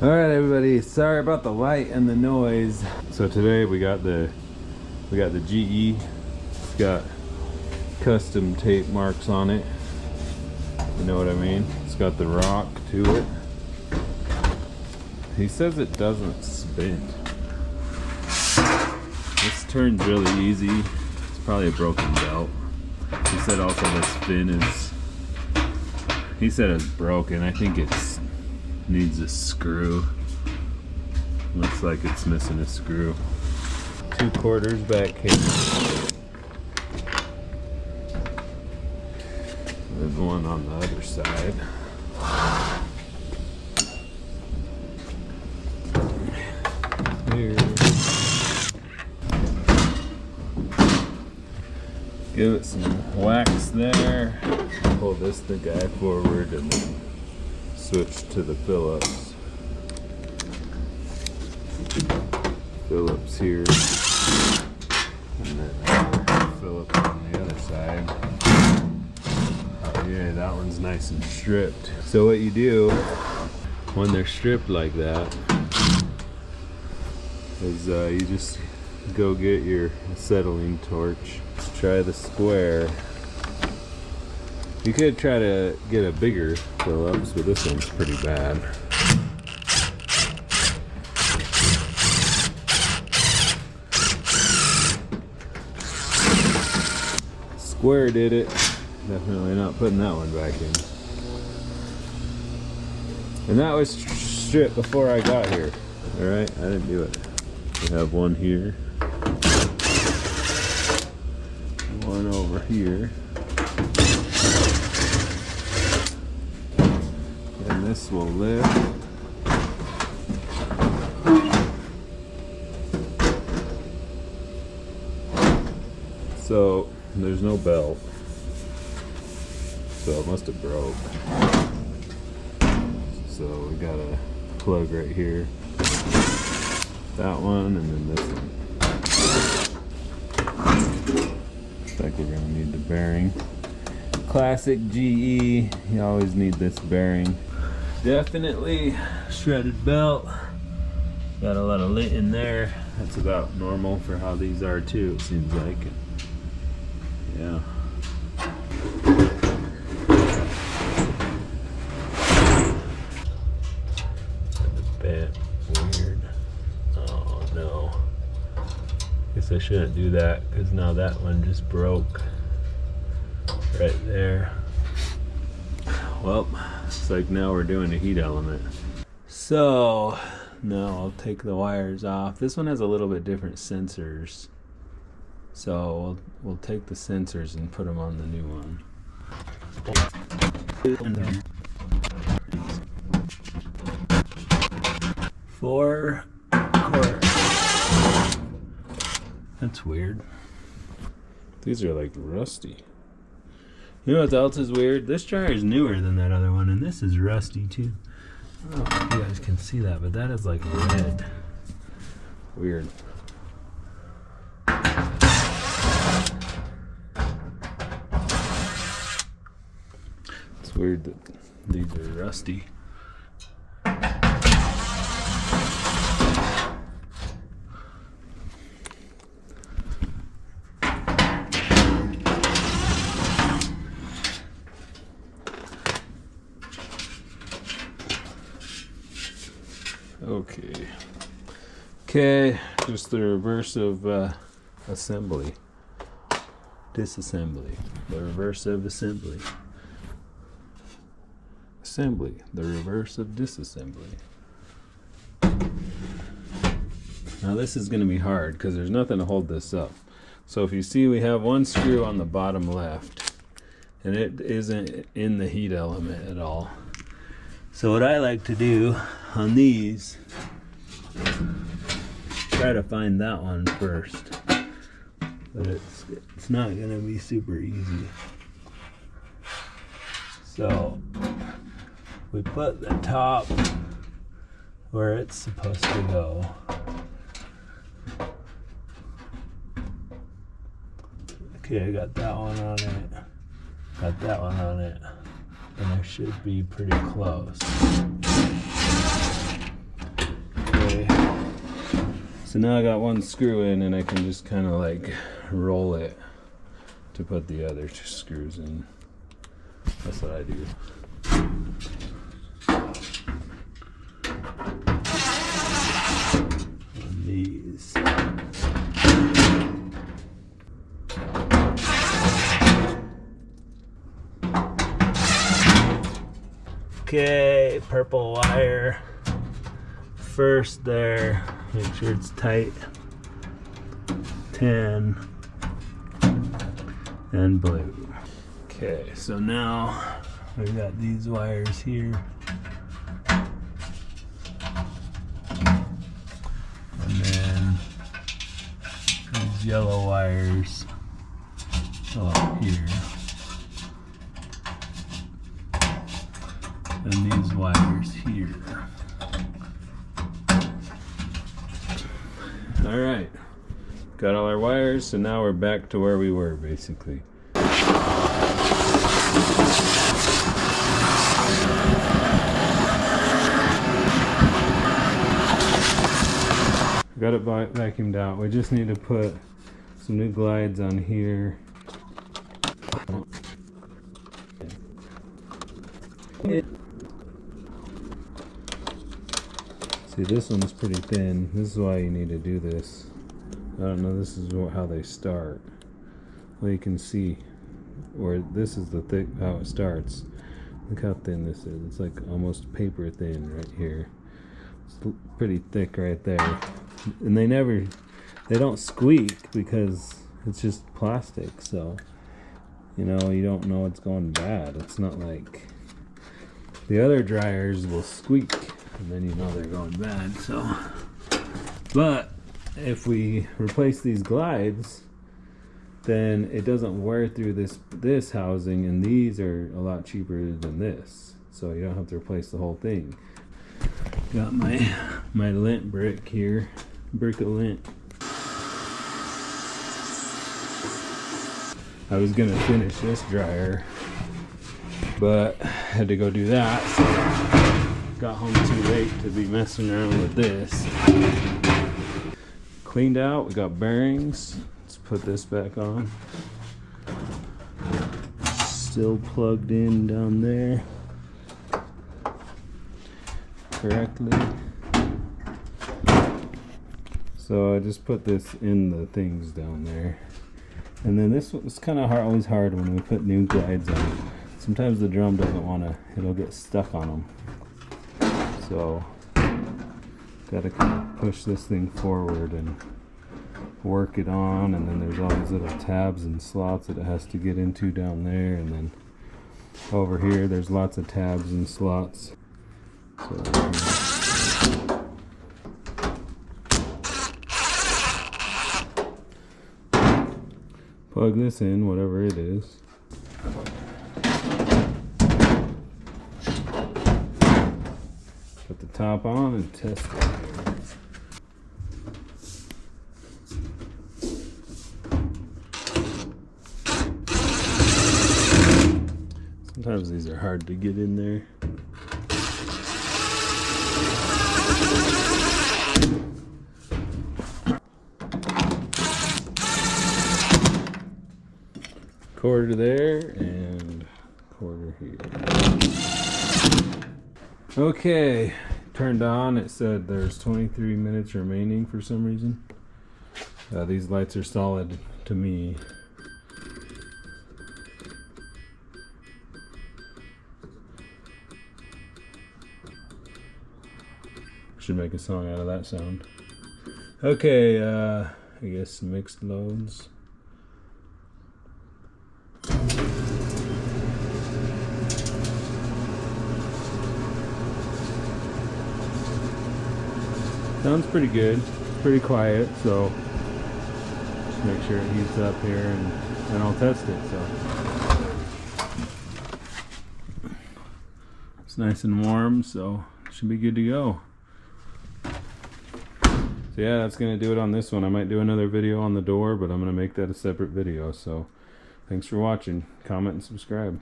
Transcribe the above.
All right, everybody. Sorry about the light and the noise. So today we got the GE. It's got custom tape marks on it. You know what I mean? It's got the rock to it. He says it doesn't spin. This turns really easy. It's probably a broken belt. He said also the spin is. He said it's broken. I think it's needs a screw. Looks like it's missing a screw. 2/4 back here. There's one on the other side. Here. Give it some wax there. Pull the guy forward and then switch to the Phillips. Phillips here. And then Phillips on the other side. Oh yeah, that one's nice and stripped. So what you do when they're stripped like that is you just go get your acetylene torch. Try the square. You could try to get a bigger Phillips, but this one's pretty bad. Square did it. Definitely not putting that one back in. And that was stripped before I got here. Alright, I didn't do it. We have one here. One over here. And this will lift. So there's no belt. So it must have broke. So we got a plug right here. That one and then this one. Looks like we're gonna need the bearing. Classic GE, you always need this bearing. Definitely shredded belt. Got a lot of lint in there. That's about normal for how these are too, it seems like. Yeah. A bit weird. Oh no. Guess I shouldn't do that because now that one just broke right there. Well, it's like now we're doing a heat element. So now I'll take the wires off. This one has a little bit different sensors. So we'll take the sensors and put them on the new one. 4/4. That's weird. These are like rusty. You know what else is weird? This jar is newer than that other one, and this is rusty too. I don't know if you guys can see that, but that is like red. Weird. It's weird that these are rusty. Okay, just the reverse of assembly. Disassembly. The reverse of assembly. Assembly. The reverse of disassembly. Now this is going to be hard because there's nothing to hold this up. So if you see, we have one screw on the bottom left and it isn't in the heat element at all. So what I like to do on these, try to find that one first, but it's not gonna be super easy. So we put the top where it's supposed to go. Okay, I got that one on it, got that one on it, and I should be pretty close. So now I got one screw in and I can just kind of like roll it to put the other two screws in. That's what I do. On these. Okay, purple wire first there, make sure it's tight. 10 and blue. Okay, so now we've got these wires here. And then these yellow wires go up here. And these wires here. All right, got all our wires, so now we're back to where we were basically. Got it vacuumed out. We just need to put some new glides on here. See, this one's pretty thin. This is why you need to do this. I don't know, this is how they start. Well, you can see where this is the thick, how it starts. Look how thin this is. It's like almost paper thin right here. It's pretty thick right there. And they don't squeak because it's just plastic. So, you know, you don't know it's going bad. It's not like the other dryers will squeak. And then you know they're going bad. So, but if we replace these glides, then it doesn't wear through this housing, and these are a lot cheaper than this. So you don't have to replace the whole thing. Got my lint brick here, brick of lint. I was gonna finish this dryer, but had to go do that. So got home too late to be messing around with this. Cleaned out, we got bearings. Let's put this back on. Still plugged in down there correctly. So I just put this in the things down there. And then this was kind of always hard when we put new glides on. Sometimes the drum doesn't want to, it'll get stuck on them. So, gotta kind of push this thing forward and work it on, and then there's all these little tabs and slots that it has to get into down there, and then over here there's lots of tabs and slots. So, plug this in, whatever it is. Put the top on and test it. Sometimes these are hard to get in there. Quarter there and quarter here. Okay, turned on. It said there's 23 minutes remaining for some reason. These lights are solid to me. Should make a song out of that sound. Okay, I guess mixed loads. Sounds pretty good, pretty quiet, so just make sure it heats up here and I'll test it. So it's nice and warm, so it should be good to go. So yeah, that's gonna do it on this one. I might do another video on the door, but I'm gonna make that a separate video. So thanks for watching, comment and subscribe.